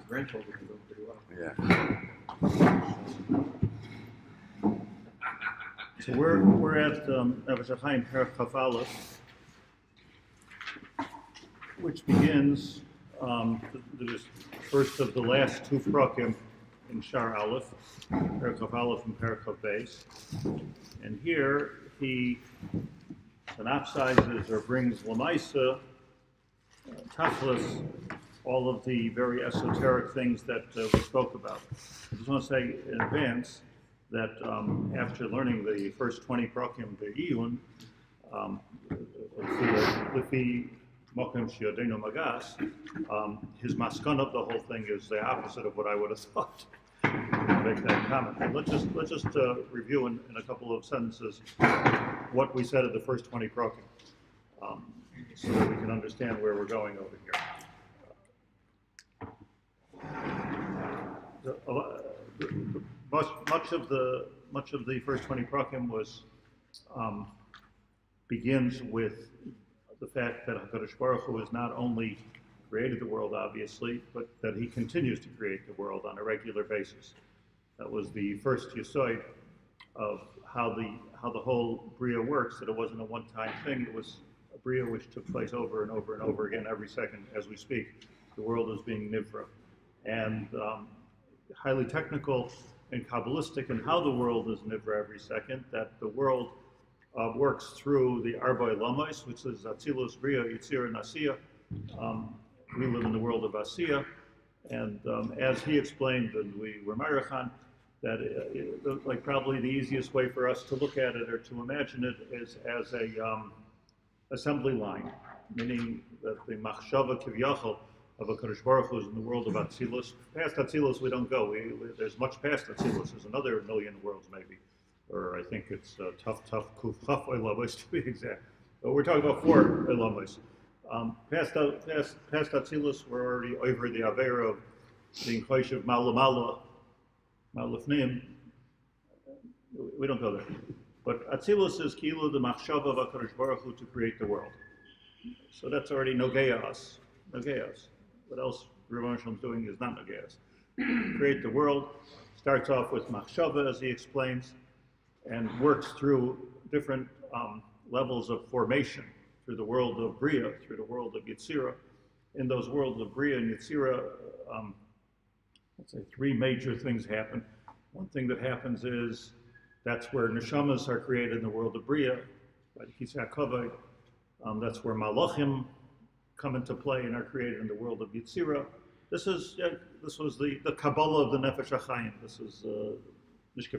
grandchildren are doing pretty well. Yeah. So we're at Nefesh Hachaim Perek Chaf Aleph, which begins the first of the last two Prakim in Shar Aleph, Perek Chaf Aleph and Perek Chaf Beis. And here he synopsizes or brings Lamaisa, Tachlis, all of the very esoteric things that we spoke about. I just want to say in advance that after learning the first 20 Prakim Be'iyun, Lefi Mokim Shiodenu Magas, his maskan of the whole thing is the opposite of what I would have thought. Make that comment. But let's just review in a couple of sentences what we said of the first 20 Prakim, so that we can understand where we're going over here. Much of the first 20 Prakim was begins with the fact that HaKadosh Baruch Hu has not only created the world, obviously, but that he continues to create the world on a regular basis. That was the first yesod of how the whole Bria works, that it wasn't a one-time thing. It was a Bria which took place over and over and over again every second as we speak. The world is being nivra. And highly technical and Kabbalistic in how the world is nivra every second, that the world works through the Arba Lamas, which is Atzilus, Bria, Yitzira, and Asiya. We live in the world of Asiya, and as he explained, and we were Marachan, that like probably the easiest way for us to look at it or to imagine it is as a assembly line, meaning that the machshava kivyachol of HaKadosh Baruch Hu is in the world of Atzilus. Past Atzilus we don't go. There's much past Atzilus. There's another million worlds maybe, or I think it's tough kuf chaf oilamos to be exact. But we're talking about 4 oilamos. Past Atzilus, we're already over the Haber of being Choshev Malamala, Malafnim. We don't go there. But Atzilus is Kilo, the Machshava of HaKadosh Baruch Hu to create the world. So that's already Nogeas. What else Rabbi is doing is not Nogeas. Create the world, starts off with Machshava, as he explains, and works through different levels of formation, through the world of Bria, through the world of Yitzira. In those worlds of Bria and Yitzira, let's say 3 major things happen. One thing that happens is that's where neshamas are created in the world of Bria, by the Kisei HaKavod. That's where malachim come into play and are created in the world of Yitzira. This was the Kabbalah of the Nefesh Hachaim. This is it's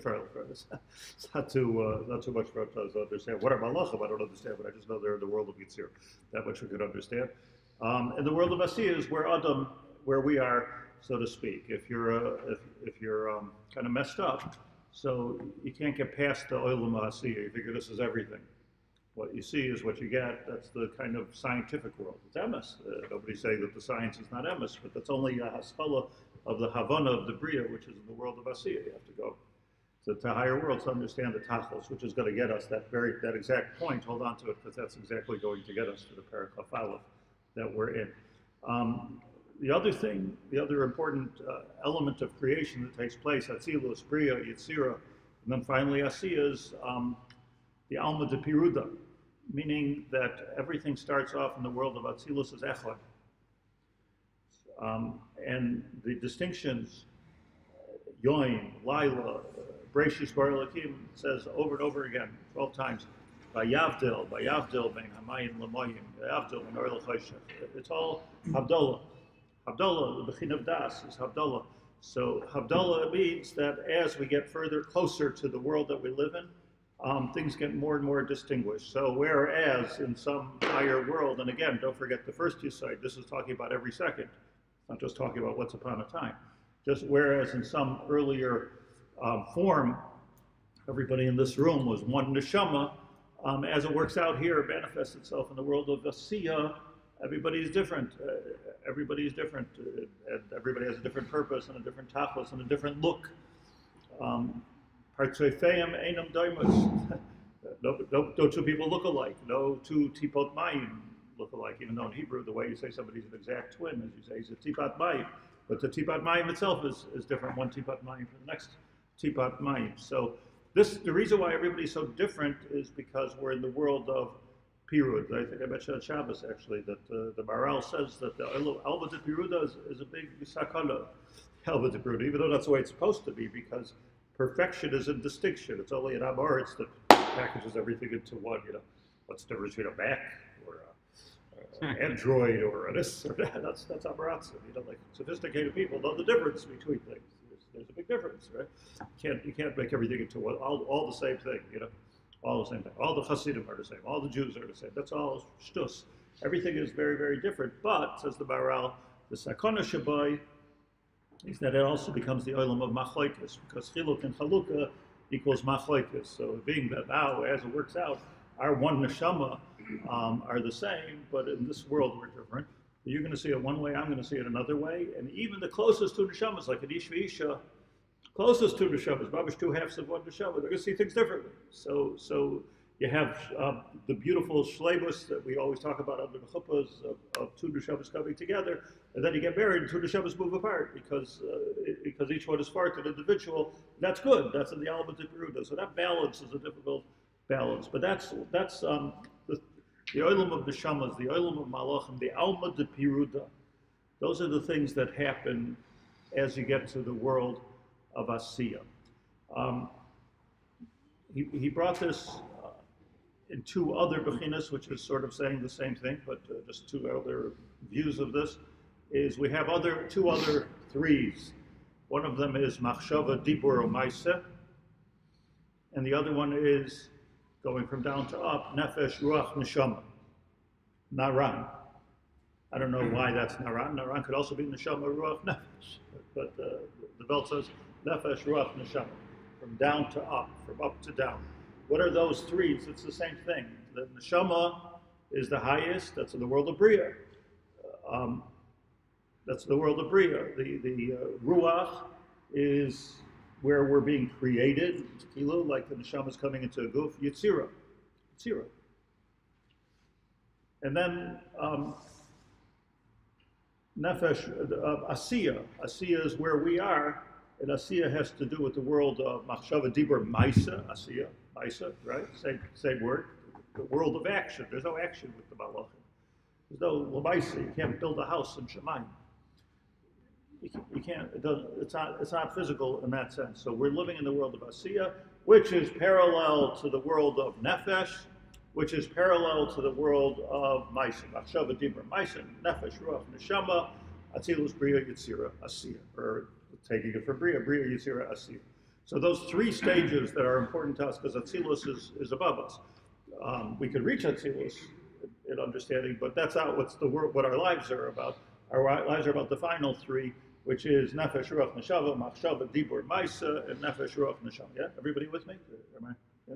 not too much for us to understand. What are malachim? I don't understand, but I just know they're in the world of Yitzir. That much we could understand. And the world of Asiya is where Adam, where we are, so to speak. If you're kind of messed up, so you can't get past the oilam Asiya. You figure this is everything. What you see is what you get. That's the kind of scientific world. It's emes. Nobody's saying that the science is not emes, but that's only a haskalah of the Havana of the Bria, which is in the world of Asiya. You have to go to higher worlds to understand the tachlis, which is going to get us that exact point. Hold on to it, because that's exactly going to get us to the Perek Chaf Aleph that we're in. The other important element of creation that takes place, Atzilus, Bria, Yitzira, and then finally Asiya is the Alma de Piruda, meaning that everything starts off in the world of Atzilus as Echad. And the distinctions, Yoim, Laila, Breshis Bar Elokim, says over and over again, 12 times, Vayavdil, Ben Hamayim Lamayim, Vayavdil, Ben Oil Choshev. It's all Havdalah. Havdalah, the Bechin of Das is Havdalah. So Havdalah means that as we get closer to the world that we live in, things get more and more distinguished. So whereas in some higher world, and again, don't forget the first yesod, this is talking about every second. It's not just talking about once upon a time. Just whereas in some earlier form, everybody in this room was one neshama, as it works out here, it manifests itself in the world of Asiya. Everybody is different. Everybody is different, and everybody has a different purpose and a different tachlis and a different look. Partzofeim einam doimus. No 2 people look alike. No 2 tipot mayim look alike. Even though in Hebrew, the way you say somebody's an exact twin is you say he's a tipat mayim. But the tipat mayim itself is different, one tipat mayim from the next tipat mayim. So the reason why everybody's so different is because we're in the world of pirud. I think I mentioned on Shabbos actually that the Maral says that the Alba de Piruda is a big sakala, Alba de Piruda, even though that's the way it's supposed to be, because perfection is in distinction. It's only an Amoritz that packages everything into one, What's the difference between a Mac or an Android or a this or that? That's Amoritz. Like sophisticated people know the difference between things. There's a big difference, right? You can't make everything into one, all the same thing, all the same thing. All the Hasidim are the same. All the Jews are the same. That's all shtus. Everything is very, very different. But, says the Maral, the Sakona Shabai is that it also becomes the olam of machlokes, because chiluk and chalukah equals machlokes. So being that now, as it works out, our one neshama are the same, but in this world we're different. You're going to see it one way, I'm going to see it another way, and even the closest two neshamas, like an ish v'isha, closest two neshamas, babish two halves of one neshama, they're going to see things differently. So you have the beautiful shleibus that we always talk about under the chuppahs of two neshamas coming together, and then you get married and two neshamas move apart because each one is fart an individual. That's good. That's in the Alma de Peruda. So that balance is a difficult balance. But that's the oilam of neshamas, the oilam of malachim, the Alma de Peruda. Those are the things that happen as you get to the world of Asiya. He brought this in two other bechinas, which is sort of saying the same thing, but just two other views of this, is we have two other threes. One of them is machshava, dibur, or maisa, and the other one is, going from down to up, nefesh, ruach, neshama, naran. I don't know why that's naran. Naran could also be neshama, ruach, nefesh, but the Welt says nefesh, ruach, neshama, from down to up, from up to down. What are those threes? It's the same thing. The neshama is the highest. That's in the world of bria. That's the world of bria. The ruach is where we're being created. Like the neshama is coming into a guf. Yitzira. And then nefesh, asiya. Asiya is where we are. And asiya has to do with the world of machshava, dibur, maisa, asiya. Maisa, right? Same word. The world of action. There's no action with the malachim. There's no lamaisa. You can't build a house in Shemayim. You can't. It's not physical in that sense. So we're living in the world of Asiya, which is parallel to the world of Nefesh, which is parallel to the world of Maisa. Machshava, dibur, Maisa, Nefesh, Ruach, Neshama, Atzilus, Bria, Yitzira, Asiya, or taking it from Bria, Yitzira, Asiya. So those three stages that are important to us, because Atzilus is above us. We could reach Atzilus in understanding, but that's not what our lives are about. Our lives are about the final three, which is Nefesh, Ruach, Neshama, Machshava, Dibur, Maisa, and Nefesh, Ruach, Neshama. Yeah, everybody with me? Yeah.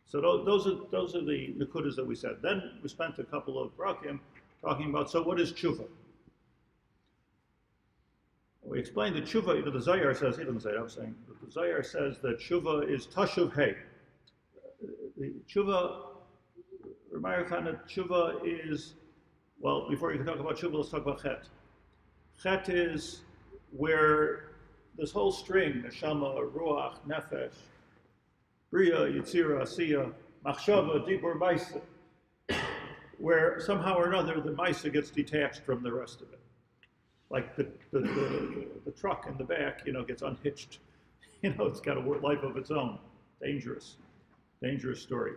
So those are the nekudas that we said. Then we spent a couple of Prakim talking about, so what is tshuva? We explained that tshuva, the Zohar says, he doesn't say it, I'm saying, but the Zohar says that tshuva is tashuv hey. The tshuva, Rabbi tshuva is, well, before you can talk about tshuva, let's talk about chet. Chet is where this whole string, neshama, ruach, nefesh, bria, yitzira, asiya, machshava, dibur, maisa, where somehow or another the maisa gets detached from the rest of it. Like the truck in the back, gets unhitched. It's got a life of its own. Dangerous story.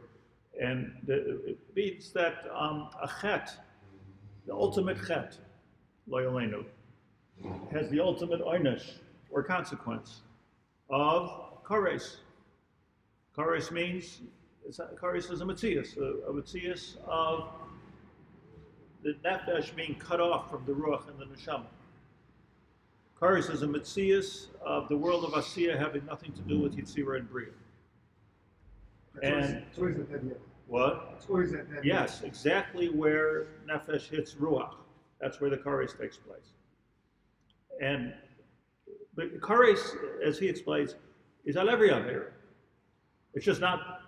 And it means that a chet, the ultimate chet, lo yaleinu, has the ultimate oynish, or consequence, of kares. Kares means, kares is a metzias of the nefesh being cut off from the ruach and the neshama. Kares is a metzias of the world of Asiya having nothing to do with Yitzira and Bria. And what? Yes, exactly where nefesh hits ruach. That's where the kares takes place. And the kares, as he explains, is on every avera. It's just not.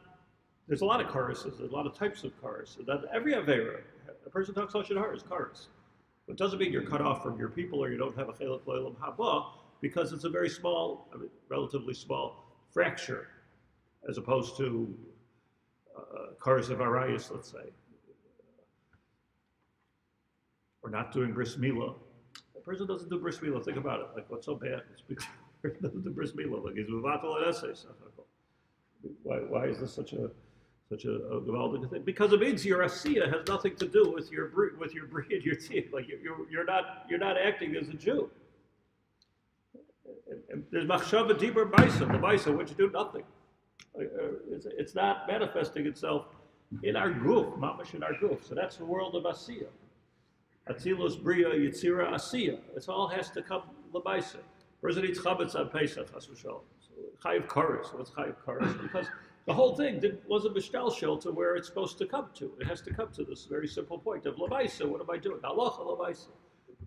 There's a lot of kareses. There's a lot of types of kares. So that every avera, a person talks lashon hara is kares. It doesn't mean you're cut off from your people or you don't have a chelek lo'olam haba, because it's a very small, relatively small fracture, as opposed to cars of arayas, let's say, or not doing bris milah. A person doesn't do bris milah. Think about it. Like, what's so bad? It's because he doesn't do bris milah. Like, he's mevatel an essay. Why is this such a gewaldige thing? Because it means your asiya has nothing to do with your bri and your tziyah. Like, you're not acting as a Jew. And there's machshava dibur baisa, the baisa which do nothing. It's not manifesting itself in our guf, mamash in our guf. So that's the world of asiya. Atzilus bria yitzira asiya. It all has to come l'baisa. Person eats chametz on Pesach, chas v'shalom. Chayiv kares. What's chayiv kares? Because the whole thing wasn't mishtalshel to where it's supposed to come to. It has to come to this very simple point of l'baisa. What am I doing? Halacha l'baisa.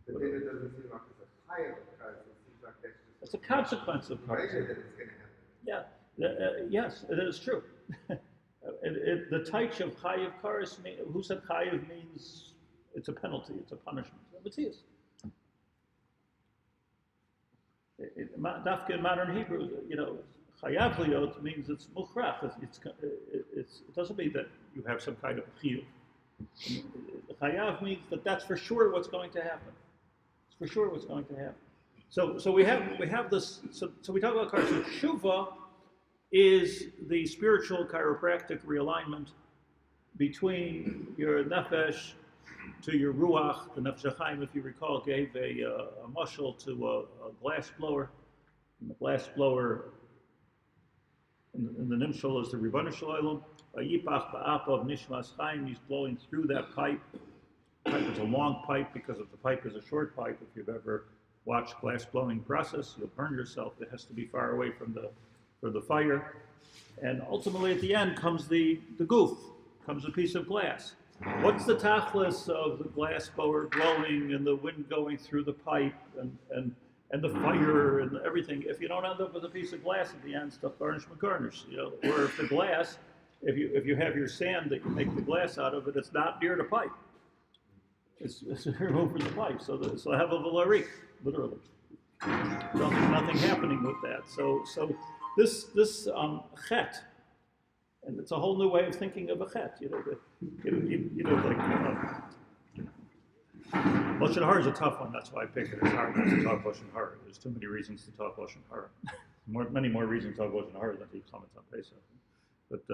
But then it doesn't seem like it's a chayiv kares. It seems like that's just it's a consequence of kares. that it's going to happen. Yeah. Yes, it is true. The taich of chayiv kares, who said chayiv means it's a penalty, it's a punishment. It's his. Dafka in modern Hebrew, chayav liot means it's mukhrach. It doesn't mean that you have some kind of chiyuv. Chayav means that that's for sure what's going to happen. It's for sure what's going to happen. So we have this. So we talk about kares. Tshuva is the spiritual chiropractic realignment between your nefesh to your ruach. The Nefesh Hachaim, if you recall, gave a mashal to a glass blower. And the glass blower in the nimshal is the Ribbon Shalom. Yipach ba'apav nishmas chaim. He's blowing through that pipe. The pipe is a long pipe because if the pipe is a short pipe, if you've ever watched glass blowing process, you'll burn yourself. It has to be far away from the fire. And ultimately at the end comes the goof, comes a piece of glass. What's the tachlis of the glass blower blowing and the wind going through the pipe and the fire and everything? If you don't end up with a piece of glass at the end, stuff garnish McGarnish, or if the glass, if you have your sand that you make the glass out of it, it's not near the pipe. It's removed from the pipe. So have a valarik, literally. Nothing happening with that. So this chet, and it's a whole new way of thinking of a chet. Lashon Hara is a tough one. That's why I picked it. It's hard not to talk Lashon Hara. There's too many reasons to talk Lashon Hara. Many more reasons to talk Lashon Hara than to eat chametz on Pesach. But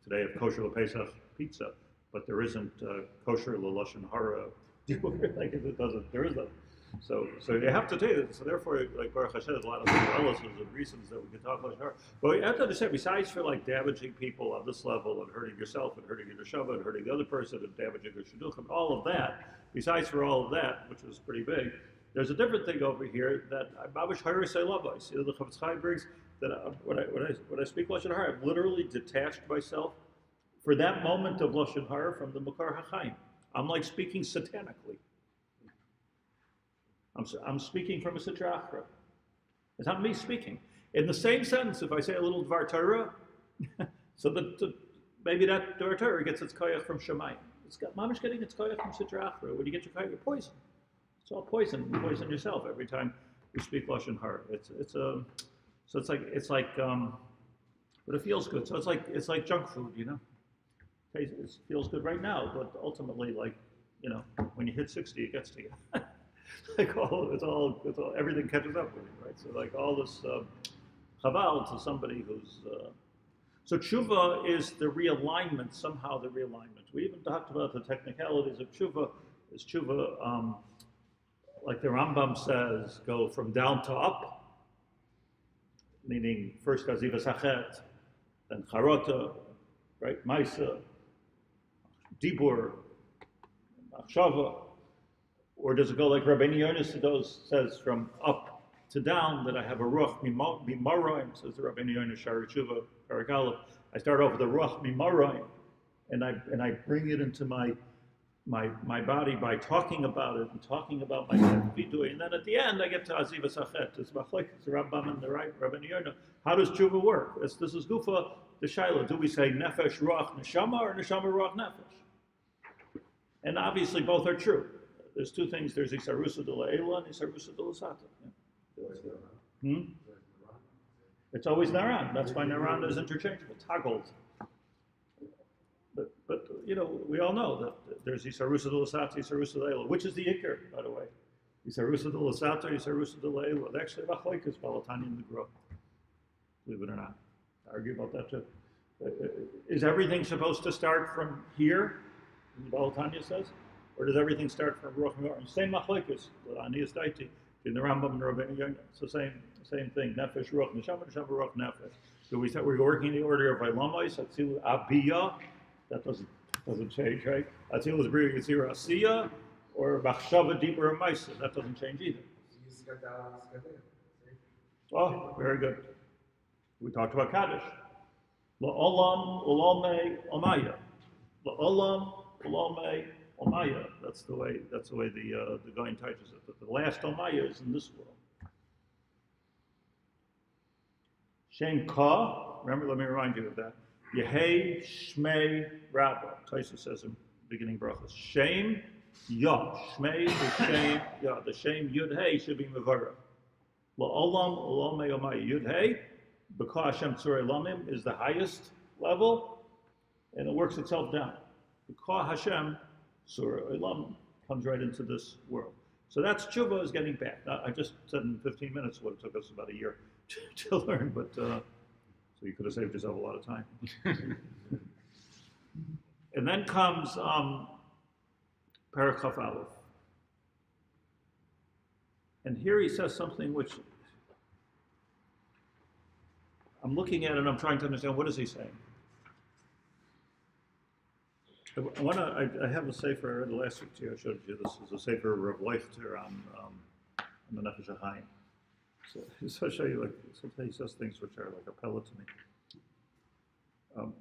today I have kosher Pesach pizza, but there isn't kosher Lashon Hara. Like it doesn't. There isn't. So you have to take it. So therefore, like Baruch Hashem, there's a lot of relatives and reasons that we can talk Lashon Hara. But you have to understand, besides for like damaging people on this level and hurting yourself and hurting your neshama and hurting the other person and damaging your shidduchim, all of that, besides for all of that, which was pretty big, there's a different thing over here that Babish Hayr say Labais. The Chavetz Chaim brings that when I speak Lashon Hara, I've literally detached myself for that moment of Lashon Hara from the Makar HaChaim. I'm like speaking satanically. I'm speaking from a Sitra Achra. It's not me speaking. In the same sentence, if I say a little Dvar Torah, so that maybe that Dvar Torah gets its koyach from Shemayim. Mamish getting its koyach from Sitra Achra. When you get your koyach, you're poison. It's all poison. You poison yourself every time you speak Lashon Hara. So it's like, but it feels good. So it's like junk food, It feels good right now, but ultimately, when you hit 60, it gets to you. It's all everything catches up with you, right? So like all this chaval to somebody who's so tshuva is the realignment, somehow the realignment. We even talked about the technicalities of tshuva. Is tshuva like the Rambam says, go from down to up, meaning first azivas hachet, then charota, right? Maisa, dibur, machshava. Or does it go like Rabbi Yonis says from up to down, that I have a ruach mimaroim, says the Rabbi Yonis Shari Tshuva Paragalov. I start off with a ruach mimaroim, and I bring it into my body by talking about it and talking about my vidui, and then at the end I get to azivas hachet. It's machlokes the Rambam and the Rabbi Yonis. How does tshuva work? This is gufa the shaila. Do we say nefesh ruach neshama or neshama ruach nefesh? And obviously both are true. there's two things. There's Isarusa de La'ela and Isarusa de Lasata. Hmm? It's always Naran. That's why Naran is interchangeable, toggled. But we all know that there's Isarusa de Lasata, Isarusa de La'ela. Which is the Iker, by the way? Isarusa de Lasata, Isarusa de La'ela. They actually have Achloikas, Balatani and the Gro. Believe it or not. I argue about that too. Is everything supposed to start from here, Balatanya says? Or does everything start from Ruach HaMorah? Same Machlekes, the Aniyas Daiti, in the Rambam and Rabbi. It's the same thing. Nefesh, Ruach, Neshama, Ruach, Nefesh. So we're working in the order of Ilamais, Atzilu, Abiyah. That doesn't change, right? Atzilu is Bria Yitzira Asiya, or Bachshava, Deeper, or Maisa. That doesn't change either. Oh, very good. We talked about Kaddish. La'olam, ulamei, omaya. La'olam, ulamei, omaya. That's the way the Gaon touches it. But the last omaya is in this world. Shem ka. Remember, let me remind you of that. Yehei shmei rabba. Taisa says in beginning brachas. Shem ya. Shmei is shem ya. The shem yud hey should be mevara. La'olam, ulamei, omaya. Yud hey. B'ka Hashem Tzurei Lamim is the highest level, and it works itself down. B'ka Hashem Tzurei Lamim comes right into this world. So that's tshuva is getting back. Now, I just said in 15 minutes what it took us about a year to learn, but so you could have saved yourself a lot of time. And then comes Parakaf Aleph. And here he says something which I'm looking at it and I'm trying to understand, what is he saying? I have a sefer I read last week to you. I showed you this is a sefer Rav Leichter on the Nefesh Hachaim. So I'll show you, like, sometimes he says things which are like appella to me.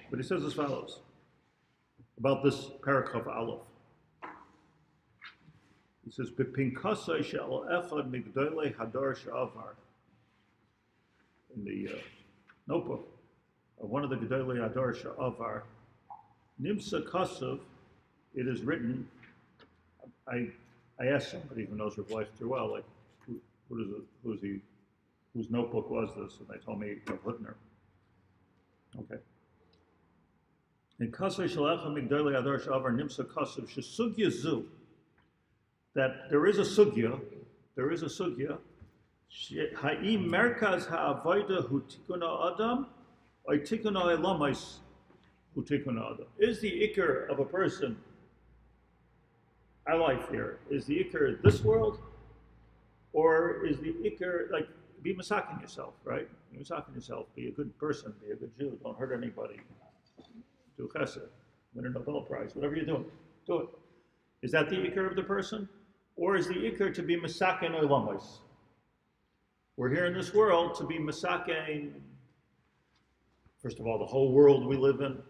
But he says as follows about this Parakaf Aleph. He says, "B'pinkasai she'al echad migdolei hadar she'avar." In the notebook of one of the Gedolei Hadar She'avar, Nimsa Kasav, it is written. I asked somebody who knows Rav Leichter well, like, whose notebook was this, and they told me Rav Hutner. Okay. In Kasei Shalacha Migdolei Hadar She'avar Nimsa Kasav Shesugya Zu, that there is a sugya. Ha'im merkaz ha'avoda hu tikuna adam, or tikuna elamais hu tikuna adam. Is the ikar of a person, our life here, is the ikar this world, or is the ikar, like, be masakin yourself, right? Be masakin yourself, be a good person, be a good Jew, don't hurt anybody, do chesed, win a Nobel Prize, whatever you're doing, do it. Is that the ikar of the person, or is the ikar to be masakin elamais? We're here in this world to be masakein, first of all, the whole world we live in.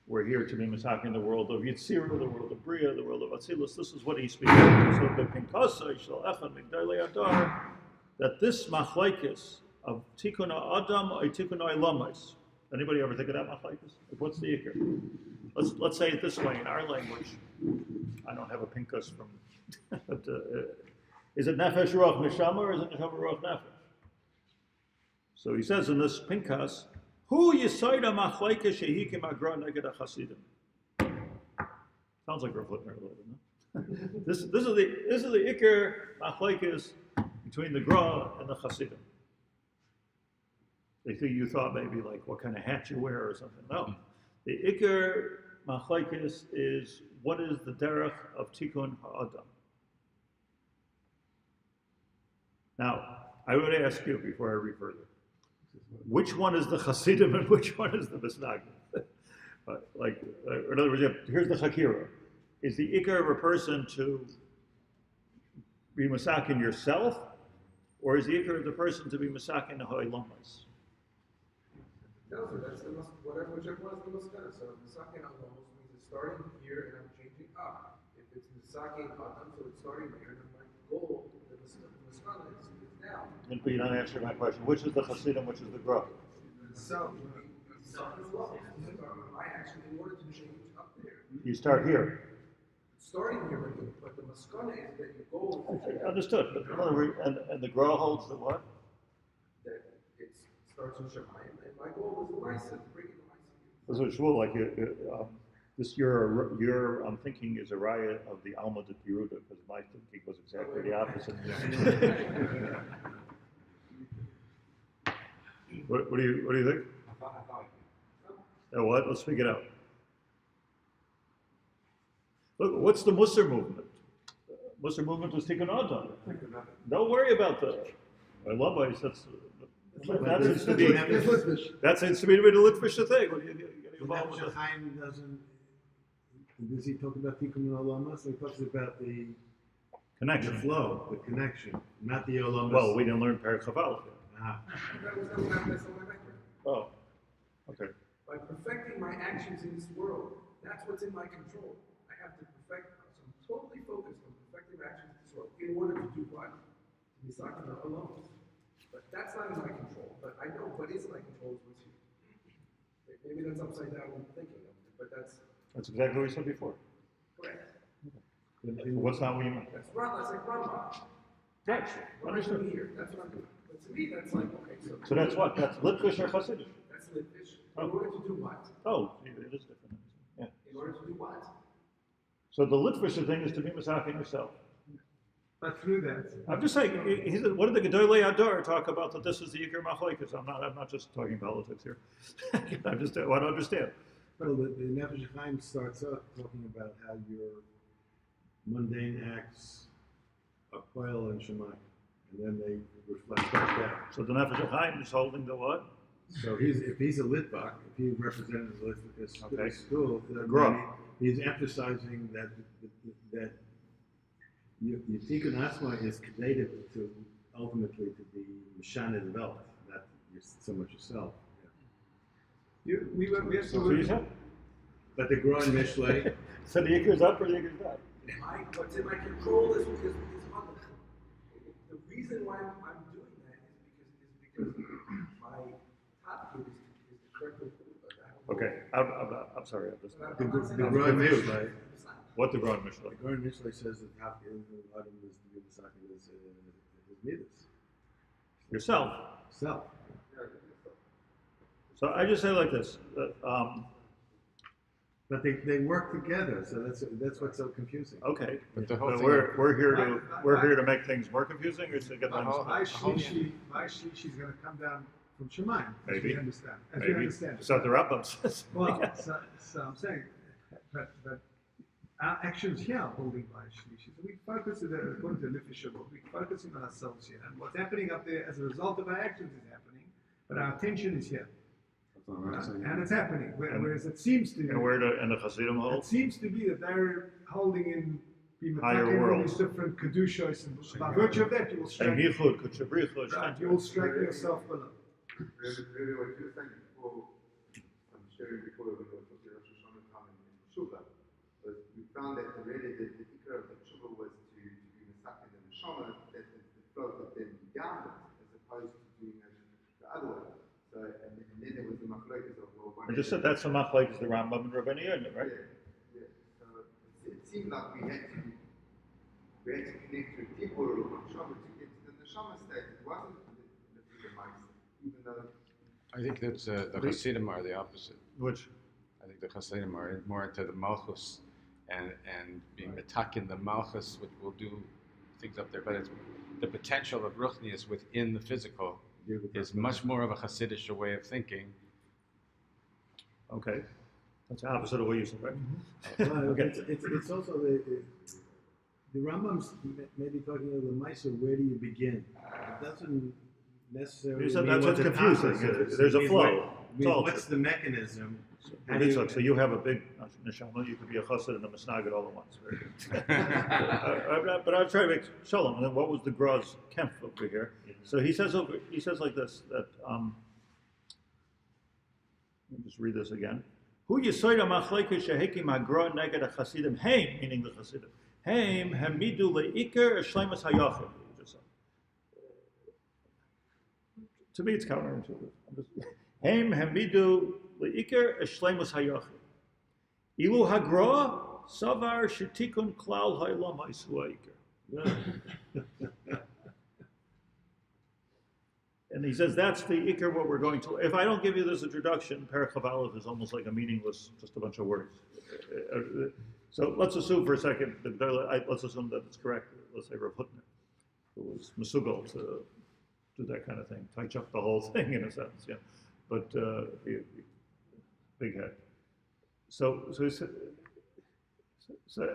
We're here to be masakein the world of Yitzira, the world of Bria, the world of Atzilus. This is what he's speaking of. So the Pinkasai shel echad migdolei hadar, that this machlekes of tikuna adam or tikuna elamais. Anybody ever think of that machlekes? What's the ikar? Let's say it this way in our language. I don't have a pinkas from. But, is it Nefesh Ruach Neshama or is it Neshama Ruach Nefesh? So he says in this Pinkas, Hu Yisoida Machleke Shehikim Agra Neged HaChasidim. Sounds like Rav Hutner a little bit, no? This is the Iker Machlekes between the Gra and the Chasidim. They think you thought maybe like what kind of hat you wear or something. No. The Iker Machlekes is what is the derech of Tikkun Ha'adam. Now, I would ask you before I read further, which one is the Hasidim and which one is the Misnagim? In other words, here's the Hakira. Is the Ikar of a person to be Masakin yourself, or is the Ikar of the person to be Masakin the Ha'ilamas? No, so that's whichever one is the Maskana. So Masakin Alamas means it's starting here and I'm changing up. If it's Masakin Adam, so it's starting here and my goal, the Maskana is now. But you don't answer my question. Which is the Hasidim, which is the Gra? So as well. I actually, in order to change up there. You start here. starting here, but the maskana is that your goal is Okay, understood. But in other words, and the Gra holds that what? that it starts with Shemayim, and my goal is the Maisa, bringing the Maisa. That's what Shmuel, like, this your thinking is a raya of the Alma de Piruda, because my thinking was exactly the opposite. What do you think? What? Let's figure it out. Look, what's the Musar movement? Musar movement was Tikkun Adam. Don't worry about that. I love it. That seems to be the Litvish thing. Nefesh Hachaim doesn't. Does he talk about Tikkun Olamas? He talks about the connection, the flow, the connection, not the Olamas. Well, we didn't learn Perek Chaval. Oh, okay. By perfecting my actions in this world, that's what's in my control. I have to perfect, so I'm totally focused on perfecting my actions in this world in order to do what? To be talking about alone. But that's not in my control. But I know what is in my control is what's here. Maybe that's upside down thinking, but that's exactly what we said before. correct. What's not what you mean? That's like Rambam. Right. What I do here, that's what I'm doing. But to me, that's like, okay, So that's what? That's Litvish or Hasidic? that's Litvish. In order to do what? Oh, it is different. Yeah. In order to do what? So the Litvish thing is to be Masakin yourself. But through that, I'm just saying, what did the Gedolei Adar talk about that this is the Yikar Machlokes? I'm not just talking politics here. I want to understand. Well, the Nefesh Hachaim starts out talking about how your mundane acts are Koil and Shemai, and then they reflect back down. So the Nefesh Hachaim is holding the what? So if he's a Litvak, if he represented the Litvak school, Gra. he's emphasizing that your Tikkun Asma is created to ultimately to be Mishana developed, not so much yourself. we have to So you said? But the Gra and Mishlei, So the Yikar is up or the Yikar is down? What's in my control is other. The reason why I'm doing that is because my top kid is the correct. Okay, I'm sorry. the Gra and Mishlei. What the Grand Mishnah? The Gra and Mishlei says that half the Adam is to be the second is Midas. Yourself. Self. So I just say like this. But they work together, so that's what's so confusing. Okay, But the whole but thing, we're here to make things more confusing, or to get them. my she's going to come down from Shemayim. Maybe. As we understand. As we Maybe. understand. So the Rambam says. Well, so I'm saying, but our actions here are holding by Shlishi. So we focus, according to Nefesh Hachaim, we're focusing on ourselves here. And what's happening up there as a result of our actions is happening, but our attention is here. And it's happening. Whereas it seems to be, And where the Hasidim it hold? seems to be that they're holding in Higher all worlds. these different kedushos, and by virtue of that, you will And straighten, Yichud, Kutchabrichud, right, you will straighten yourself below. Really, what you're saying before, I'm sharing before we were talking about Rosh Hashanah time in Tshuva, was we found that really the ikar of the Tshuva was to be Mesakin and Neshama, that the flow that then began with, as opposed to doing it the other way. So, and then there was the Machlokes of, well, I just said that's the Machlokes, the Rambam and Rabbi Yehuda, right? Yeah. So it seemed like we had to connect to a deeper Neshama to get to the Neshama state. It wasn't the Maisa, even though. I think that's the Hasidim are the opposite. Which? I think the Hasidim are more into the Malchus and being metakin the Malchus, which will do things up there. But it's the potential of Ruchnius within the physical is much more of a Hasidic way of thinking. Okay, that's the opposite of what you said, right? Well, Okay. it's also the Rambam's maybe talking about the Maisa. Where do you begin? It doesn't necessarily. You said mean that's what what's the confusing. process is. There's a It means flow. what- It's all what's true. the mechanism? How do It's you- like, so you have a big neshama, you could be a chassid and a misnagid all at once. But I'll try to make shalom. And then what was the Gra's Kempf over here? So he says like this, that, let me just read this again. Hu yisoid ha-machlokes sheheki ma-gra neged ha-chasidim heim, meaning the chasidim. Heim hamidu le'ikar shleimus hayachim. To me, it's counterintuitive. Heim hamidu le'ikar shleimus hayachim. Ilu hagra savar shetikun klal ha'olam ha'isuaker. And he says that's the ikar what we're going to. If I don't give you this introduction, Perek Aleph is almost like a meaningless, just a bunch of words. So let's assume for a second, let's assume that it's correct. Let's say Rav Hutner, who was Mesugal to do that kind of thing, touch up the whole thing in a sense, yeah. But big head. So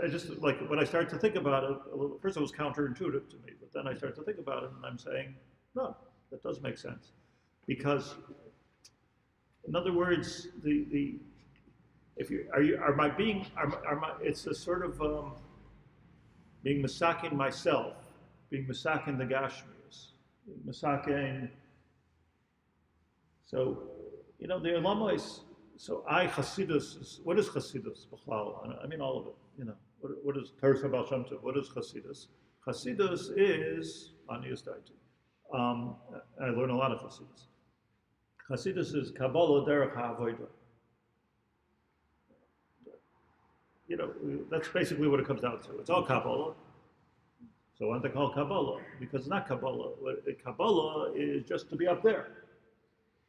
I just like when I start to think about it a little. First, it was counterintuitive to me, but then I start to think about it, and I'm saying, no, that does make sense, because, in other words, if you are my being are my it's a sort of being misakin myself, being misakin the gashmius, being misakin. So, the Olamais. So Chassidus. What is Chassidus? I mean all of it. What is Teresa Baal Shem Tov? What is Chassidus? Chassidus is Anius Daiti. I learned a lot of Chassidus. Chassidus is Kabbalah Derech HaAvodah. That's basically what it comes down to. It's all Kabbalah. So why don't they call it Kabbalah? Because it's not Kabbalah. Kabbalah is just to be up there.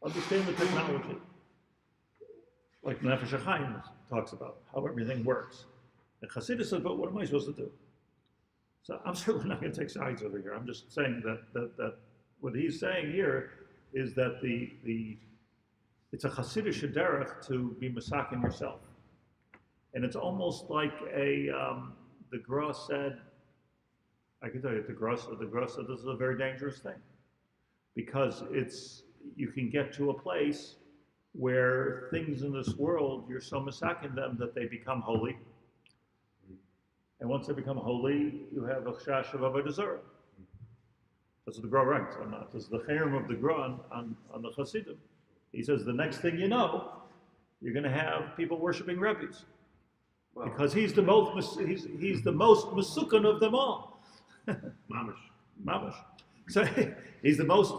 Understand the technology. Like Nefesh Hachaim talks about how everything works. And Chassidus says, but what am I supposed to do? So I'm certainly not going to take sides over here. I'm just saying that what he's saying here is that it's a Chassidish derech to be masakin yourself. And it's almost like the Gra said, I can tell you, the Gra said this is a very dangerous thing. Because you can get to a place where things in this world, you're so masakin them that they become holy. And once they become holy, you have a chash of avodah zarah. That's what the Gra writes. This is the chayrim of the Gra on the Chassidim. He says the next thing you know, you're going to have people worshiping rabbis, because he's the most masukan of them all. Mamash. So he's most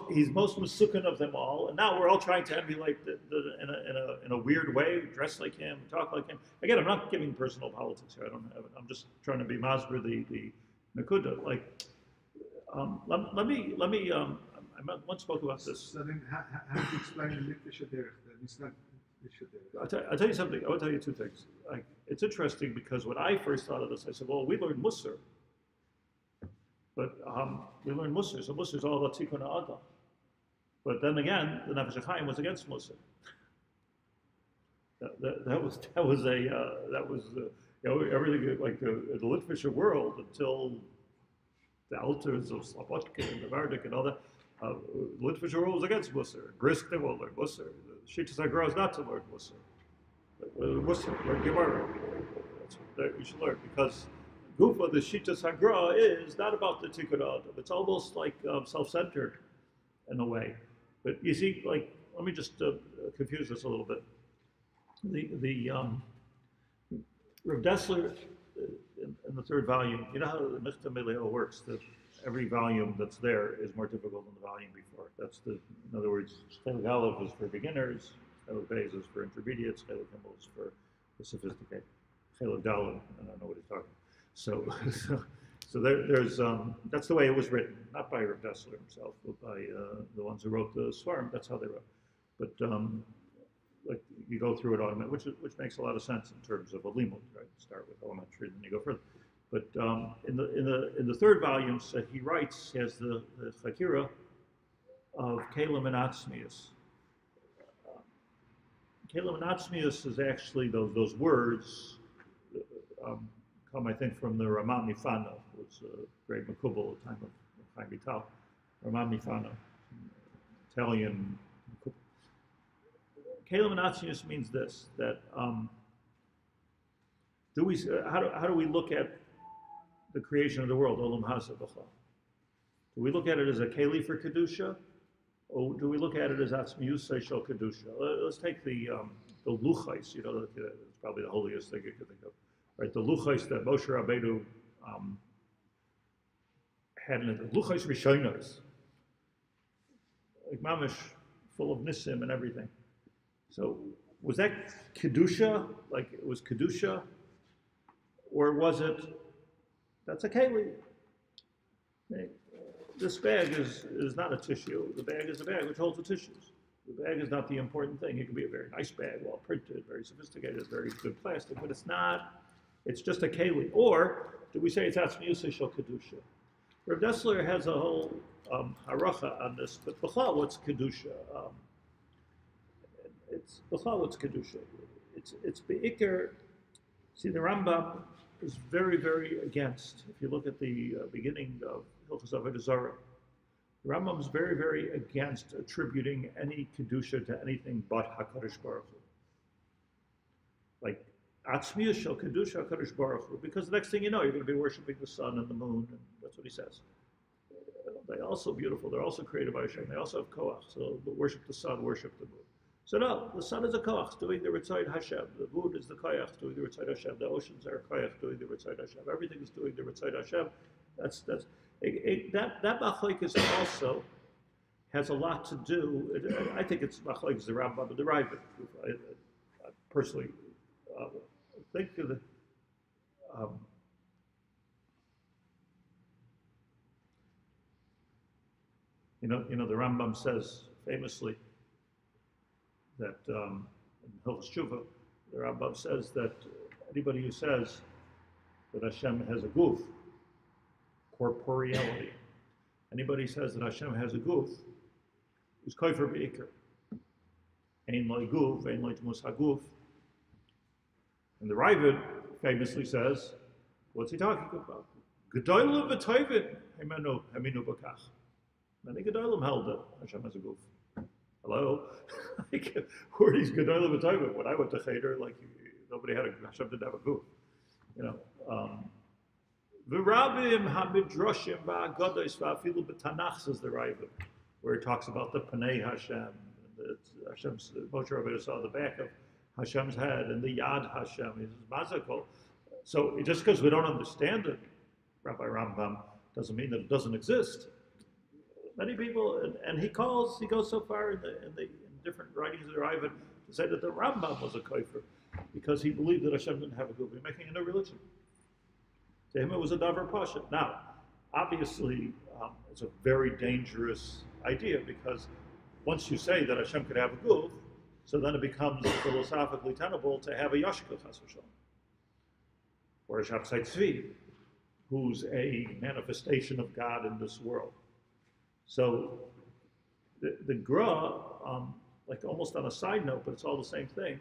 masukan of them all, and now we're all trying to emulate in a weird way, dress like him, talk like him. Again, I'm not giving personal politics here. I don't have it. I'm just trying to be masber the nakuda. Like, let me. I once spoke about this. So then, how do you explain the Nefesh Hachaim? It's not Nefesh Hachaim. I'll tell you something. I will tell you two things. It's interesting because when I first thought of this, I said, well, we learned Musar. But we learned Musar, so Musar is all about Tikkun Adam. But then again, the Nefesh Hachaim was against Musar. That was everything like the Litvisher world until the altars of Slobodka and the Vardik and all that. The Litvisher world was against Musar. Brisk they won't learn Musar. The Shittas HaGra is not to learn Musar. Musar, learn Gemara. That's what you should learn, because Gufa, the Shittas HaGra, is not about the Tikkun Adam. It's almost like self-centered in a way. But you see, like, let me just confuse this a little bit. The Rav Dessler, in the third volume, you know how the Michtav Meleo works, that every volume that's there is more difficult than the volume before. In other words, Chelik Aleph is for beginners, Chelik Beis is for intermediates, Chelik Gimel is for the sophisticated, Chelik Dalet, I don't know what he's talking about. So there's that's the way it was written, not by Rav Dessler himself, but by the ones who wrote the Svarim. That's how they wrote. But like you go through it automatically, which makes a lot of sense in terms of a limud, right? Start with elementary, then you go further. But in the third volume, so he has the Chakira of Kalim and Atzmius. Kalim and Atzmius is actually those words. Come, I think, from the Ramam Mifano, who was a great Makubal at the time of Chaim Vital. Ramam Mifano, Italian Makubal. Kalim and Atzmius means this, that how do we look at the creation of the world, Olam Hasa B'chal? Do we look at it as a Keli for Kedusha, or do we look at it as Atzmius Shel Kedusha? Let's take the Luchais, it's probably the holiest thing you could think of. Right, the Luchais that Moshe Rabbeinu had in it, the Luchais Rishonos, like Mamish, full of Nissim and everything. So was that Kedusha, like it was Kedusha, Or was it, that's a keli. This bag is not a tissue. The bag is a bag which holds the tissues. The bag is not the important thing. It can be a very nice bag, well printed, very sophisticated, very good plastic, but it's not, it's just a keli. Or do we say it's atzmiyus shel kedusha? Rav Dessler has a whole haracha on this, but b'chlal, what's kedusha? It's b'chlal, what's kedusha? It's be'ikr. See, the Rambam is very, very against. If you look at the beginning of Hilchos Avodah Zarah, the Rambam is very, very against attributing any kedusha to anything but Hakadosh Baruch Hu. Like atzmiyus shel kedusha Hakadosh Baruch Hu, because the next thing you know, you're going to be worshiping the sun and the moon, and that's what he says. They're also beautiful. They're also created by Hashem. They also have koach. So worship the sun, worship the moon. So no, the sun is a koach doing the Ritzayit Hashem. The moon is the koach doing the Ritzayit Hashem. The oceans are koach doing the Ritzayit Hashem. Everything is doing the Ritzayit Hashem. That machlokes also has a lot to do. I think it's machlokes the Rambam and the Rabbi. I personally think of the. You know, the Rambam says famously that in Hilchos Tshuva, the Rambam says that anybody who says that Hashem has a guf, corporeality, anybody says that Hashem has a guf, is koifer be'ikr. Ein loy guf, ein loy tmus haguf. And the Ravid famously says, what's he talking about? Gedolim v'toivin, heminu b'kach. Many Gedolim held that Hashem has a guf. Hello? Who are these Gedolim v'toivin? When I went to Cheder, like, nobody had Hashem didn't have a guf. You know, V'rabim hamidrashim ba'agodos va'afilu b'tanach, says the Rabbi, where he talks about the Panei Hashem, Hashem's, Moshe Rabbeinu saw the back of Hashem's head, and the Yad Hashem, he says, Mazakol. So just because we don't understand it, Rabbi Rambam, doesn't mean that it doesn't exist. Many people, and he goes so far in different writings of the Rabbi to say that the Rambam was a kafir because he believed that Hashem didn't have a guf, making a new religion. To him, it was a davar pasha. Now, obviously, it's a very dangerous idea because once you say that Hashem could have a guf, so then it becomes philosophically tenable to have a yashka chas v'shalom, or a Shabtai Tzvi, who's a manifestation of God in this world. So the Gra, like almost on a side note, but it's all the same thing,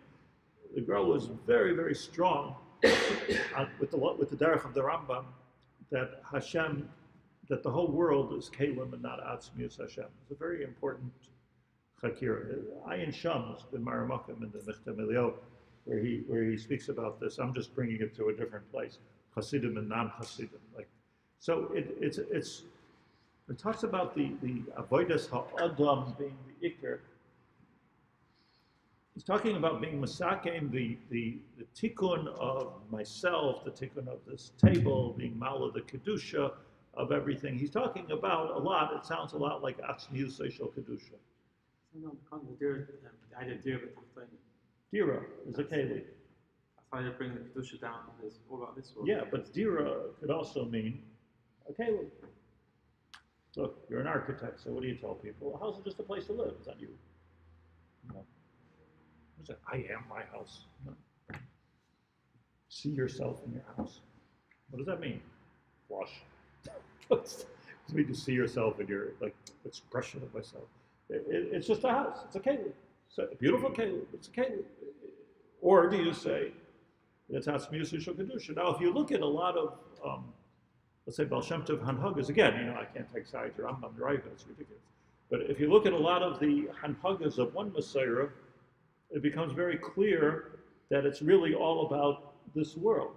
the Gra was very, very strong with the derech of the Rambam that Hashem, that the whole world is Kalim and not Atzmius Hashem. It's a very important chakir. Ayin Sham has been Maramakim in the Mechtem Elio, where he speaks about this. I'm just bringing it to a different place. Hasidim and non-Hasidim. Like, so it talks about the avodas ha'adam being the ikr. He's talking about being masakein, the tikkun of myself, the tikkun of this table, being mala, the kedusha of everything. He's talking about a lot. It sounds a lot like atzmiyus shel kedusha. The idea of dira, Dira is a keli. that's why they're bringing the kedusha down. It's all about this world. Yeah, but dira could also mean a keli. Look, you're an architect, so what do you tell people? A house is just a place to live. It's not you. No. I am my house. No. See yourself in your house. What does that mean? Flush. It means to see yourself in your expression of myself. It's just a house. It's a keli. It's a beautiful keli. It's a keli. Or do you say it's atzmiyus shel kedusha? Now, if you look at a lot of let's say Baal Shem Tov Hanhagas, again, I can't take sides or Rambam Raiva, it's ridiculous. But if you look at a lot of the Hanhagas of one Messiah, it becomes very clear that it's really all about this world.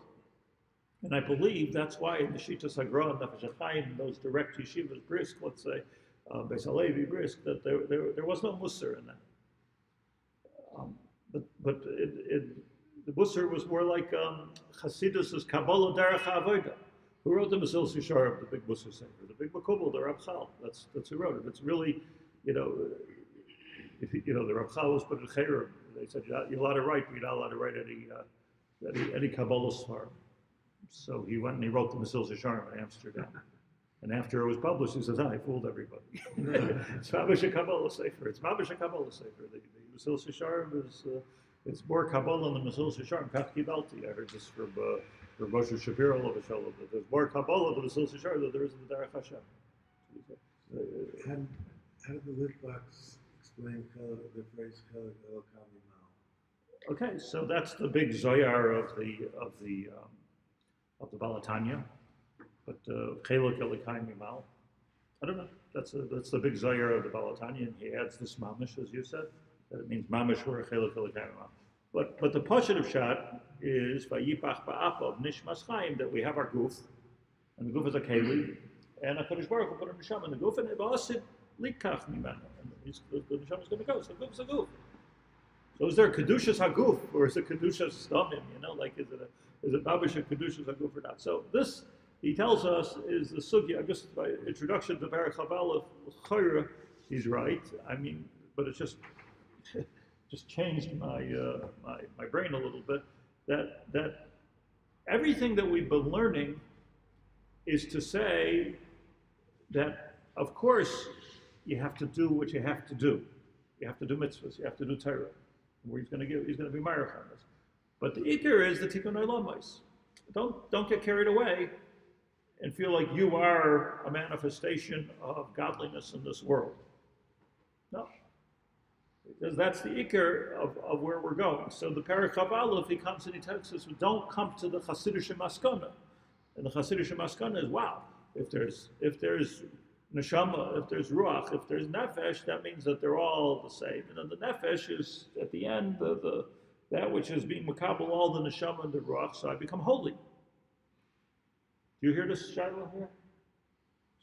And I believe that's why in the Shitas Hagra and Nefesh Hachaim, those direct yeshivas, brisk, let's say, Beis Halevi, brisk, that there was no Musar in that. But the Musar was more like Chasidus' Kabbalah Derech HaAvodah. Who wrote the Mesilas Yesharim, the big Musar Sefer? The big Makubal, the Ramchal. That's who wrote it. It's really, the Ramchal was put in Chayrim. They said you're allowed to write, but you're not allowed to write any Kabbalah Svar. So he went and he wrote the Mesilas Yesharim in Amsterdam. And after it was published, he says, I fooled everybody. It's Mamish a Kabbalah Sefer. It's Mamish a Kabbalah Sefer. The Mesilas Yesharim is, it's more Kabbalah than the Mesilas Yesharim. Kach Kibalti. I heard this from Moshe Shapiro of Shalom, that there's more Kabbalah to the Mesilas Yesharim than there is in the Derech Hashem. How did the Litvaks explain the phrase Chelik El Kami Mao? Okay, so that's the big Zoyar of the Balatanya. But Chelik El Kami Mao, I don't know. That's the big Zoyar of the Balatanya, and he adds this mamish, as you said, that it means mamish or Chelik El Kami Mao. But the positive shot is Vayipach Ba'apav Nishmas Chaim, that we have our goof, and the goof is a keli, and a Kadosh Baruch Hu put a neshama in the goof, and Evasid Likach Mimenu, and the neshama is going to go. So the goof is a goof. So is there Kedushas HaGuf, or is it Kedushas Stomim? Like is it Babish a Kedushas HaGuf or not? So this, he tells us, is the sugya. Just by introduction to Baruch Havel of he's right. I mean, but it's just changed my brain a little bit. That everything that we've been learning is to say that, of course, you have to do what you have to do. You have to do mitzvahs. You have to do Torah. Where he's going to be Marach on this. But the ikar is the tikkun olamos. Don't get carried away and feel like you are a manifestation of godliness in this world. No. Because that's the ikar of where we're going. So the Perek Aleph, he comes and he tells us, don't come to the Hasidic Maskana. And the Hasidic Maskana is, wow, if there's neshama, if there's ruach, if there's nefesh, that means that they're all the same. And the nefesh is, at the end, that which is being makabel all the neshama and the ruach, so I become holy. Do you hear this, Shiloh, here?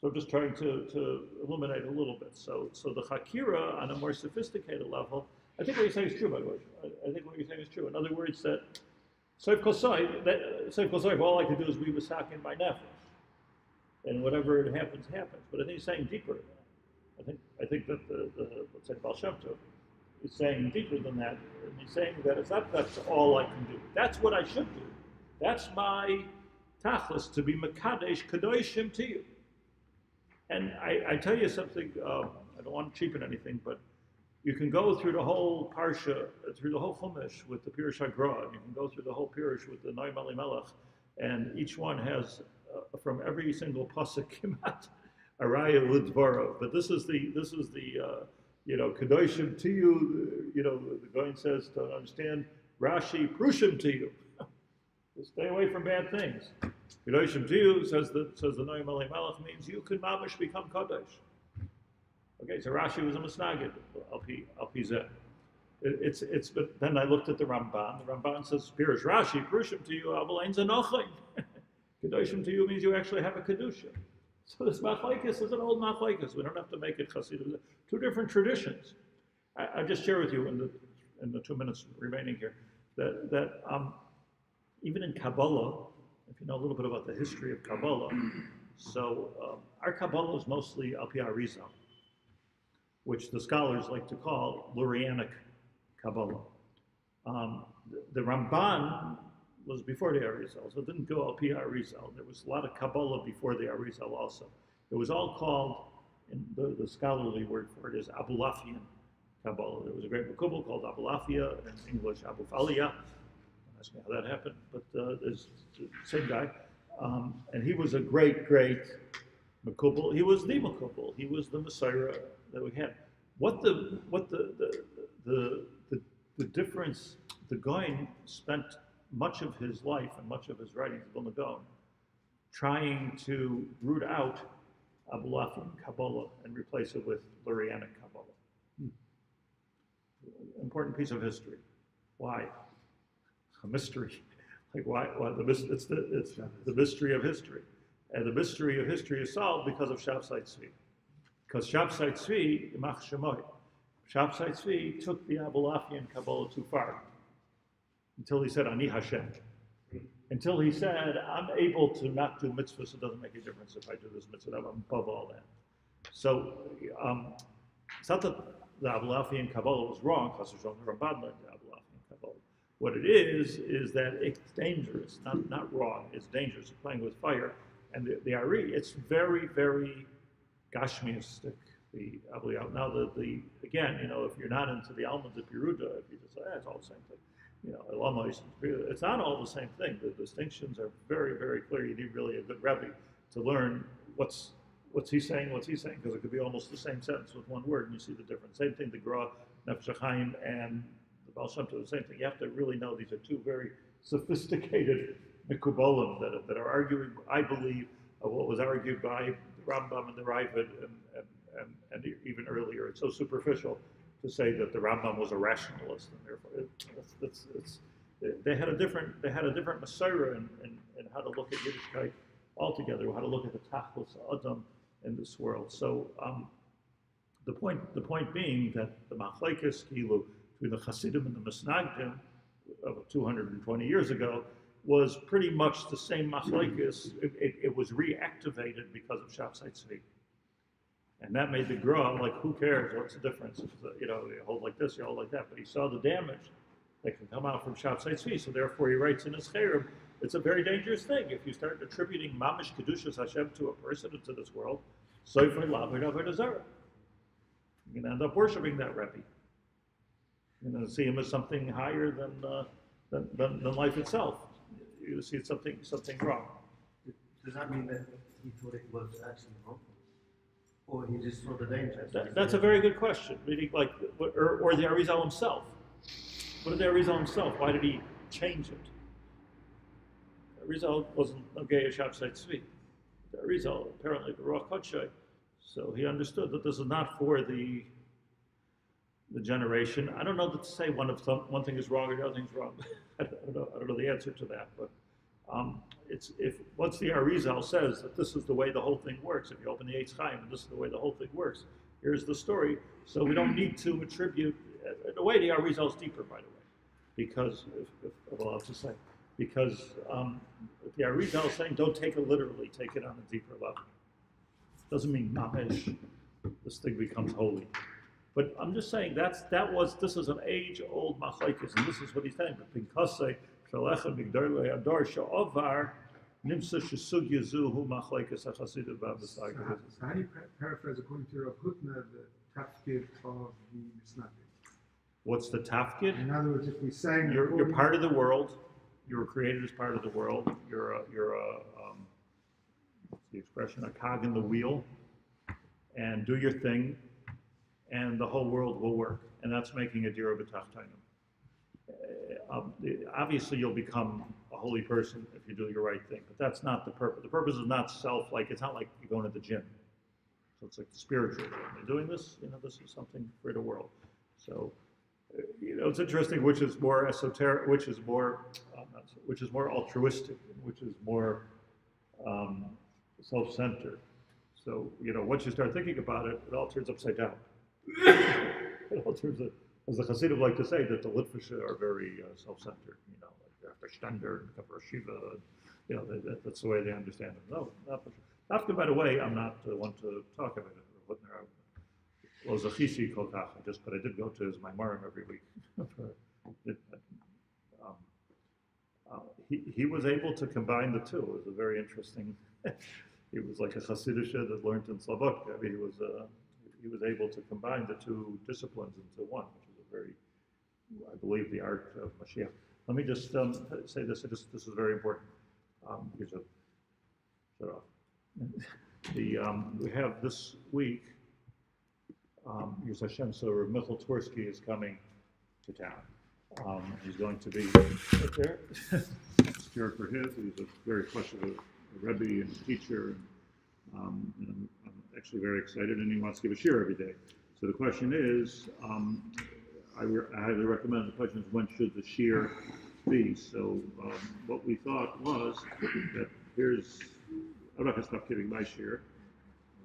So I'm just trying to illuminate a little bit. So the Hakira, on a more sophisticated level, I think what you're saying is true, by the way. I think what you're saying is true. In other words, that Seif Kol Seif, all I can do is be masakin my nefesh. And whatever it happens, happens. But I think he's saying deeper than that. I think that the let's say Baal Shem Tov is saying deeper than that. And he's saying that it's not that's all I can do. That's what I should do. That's my tachlis, to be Makadesh Kadoshim to you. And I tell you something, I don't want to cheapen anything, but you can go through the whole Parsha, through the whole Chumash with the Pirush HaGra, and you can go through the whole Pirush with the Noam Elimelech, and each one has, from every single pasuk, Araya Lidvaro. But this is the Kadoshim to you, the Goin says to understand Rashi, Prushim to you. Stay away from bad things. Kadoshim to you, says the Noam Elimelech, means you can mamish become Kadosh. Okay, so Rashi was a Masnagid, Al-Pizeh. But then I looked at the Ramban. The Ramban says, Pirush Rashi, Prushim to you, Avalain Zanochin. Kedoshim to you means you actually have a Kedusha. So this Machlokes is an old Machlokes. We don't have to make it Chassidus. Two different traditions. I just share with you in the 2 minutes remaining here, that even in Kabbalah, if you know a little bit about the history of Kabbalah, so our Kabbalah is mostly Al Pi Arizal, which the scholars like to call Lurianic Kabbalah. The Ramban was before the Arizal, so it didn't go Al Pi Arizal. There was a lot of Kabbalah before the Arizal also. It was all called, in the scholarly word for it is Abulafian Kabbalah. There was a great Makubal called Abulafia, in English Abufalia. Don't ask me how that happened, but there's the same guy. And he was a great Makubal. He was the Makubal. He was the Messiah that we had. What the difference, the Goin spent much of his life and much of his writings, Vilna Gaon, trying to root out Abulafian Kabbalah and replace it with Lurianic Kabbalah. Important piece of history. Why? A mystery. Like why? It's the mystery of history, and the mystery of history is solved because of Shabsai Tzvi. Because Shabsai Tzvi, Imach Shemoy, Shabsai Tzvi took the Abulafian Kabbalah too far. Until he said, Ani Hashem. Until he said, I'm able to not do mitzvahs, it doesn't make a difference if I do this mitzvah, I'm above all that. So, it's not that the Abulafian Kabbalah was wrong, because there's only Ramban learned the Abulafian Kabbalah. What it is that it's dangerous, not wrong. It's dangerous. You're playing with fire, and the Ari, it's very, very gashmiistic. The now the again, if you're not into the almonds of Peruda, if you just say it's all the same thing, it's not all the same thing. The distinctions are very, very clear. You need really a good Rabbi to learn what's he saying, because it could be almost the same sentence with one word, and you see the difference. Same thing, the Gra, Nefesh Hachaim, and the Baal Shem Tov, the same thing. You have to really know these are two very sophisticated mikubalim that are arguing, I believe, of what was argued by the Rambam and the Ravid and even earlier. It's so superficial to say that the Rambam was a rationalist, and therefore they had a different Masorah in how to look at Yiddishkeit altogether, how to look at the Tachlis Adam in this world. So the point being that the Machlekes Kilu between the Hasidim and the Misnagdim of 220 years ago was pretty much the same Machlekes. It was reactivated because of Shabtai Tzvi. And that made the Gra, like, who cares? What's the difference? You hold like this, you hold like that. But he saw the damage that can come out from Shabtai Tzvi. So therefore he writes in his Cherem, it's a very dangerous thing. If you start attributing Mamish Kedushas Hashem to a person into this world, Sofer Lavid Avodah Zarah. You're going to end up worshiping that Rebbe. You're going to see him as something higher than life itself. You see it's something wrong. Does that mean that he thought it was actually wrong? Or he just saw the danger? That's a very good question. Meaning, or the Arizal himself. What did the Arizal himself? Why did he change it? The Arizal wasn't a gay Shabtai Tzvi. The Arizal, apparently, the Ruach Kodshay. So he understood that this is not for the generation. I don't know that to say one thing is wrong or the other thing's wrong. I don't know the answer to that. But once the Arizal says that this is the way the whole thing works, if you open the Eitz Chaim and this is the way the whole thing works, here's the story. So we don't need to attribute. In a way, the Arizal is deeper, by the way, because if I'm allowed to say, because the Arizal is saying don't take it literally, take it on a deeper level. Doesn't mean mamish. This thing becomes holy. But I'm just saying this is an age-old machlekes, and this is what he's saying. But pinkasei shalecha migdolei ador she'ovar nimsa shesugya zuhu machlekes hachasidim b'abasag. So how do you paraphrase according to Rav Hutner the tafkid of the Misnagdim? What's the tafkid? In other words, if we're saying you're part of the world, you were created as part of the world. You're a what's the expression? A cog in the wheel, and do your thing. And the whole world will work, and that's making a dira b'tachtonim. Obviously, you'll become a holy person if you do your right thing, but that's not the purpose. The purpose is not it's not like you're going to the gym. So it's like the spiritual thing. You're doing this, this is something for the world. So, it's interesting which is more esoteric, which is more altruistic, which is more self-centered. So, once you start thinking about it, it all turns upside down. It all turns, as the Hasidim like to say, that the Litvisha are very self-centered. Like after Stender and after Shiva, that's the way they understand it. No, not after. By the way, I'm not the one to talk about it. Well, Zachisi Kolkach, but I did go to his Maimarim every week. He was able to combine the two. It was a very interesting. He was like a Hasidisha that learned in Slavotka. I mean, he was able to combine the two disciplines into one, which is a very, I believe, the art of Mashiach. Let me just say this. This is very important. Shut off. We have this week. Yus Hashem, so Rav Michal Tversky is coming to town. He's going to be right there. Here for his. He's a very questionable Rabbi and teacher. And I'm actually very excited, and he wants to give a shiur every day. So the question is, I highly recommend. The question is, when should the shiur be? So what we thought was that I'm not going to stop giving my shiur.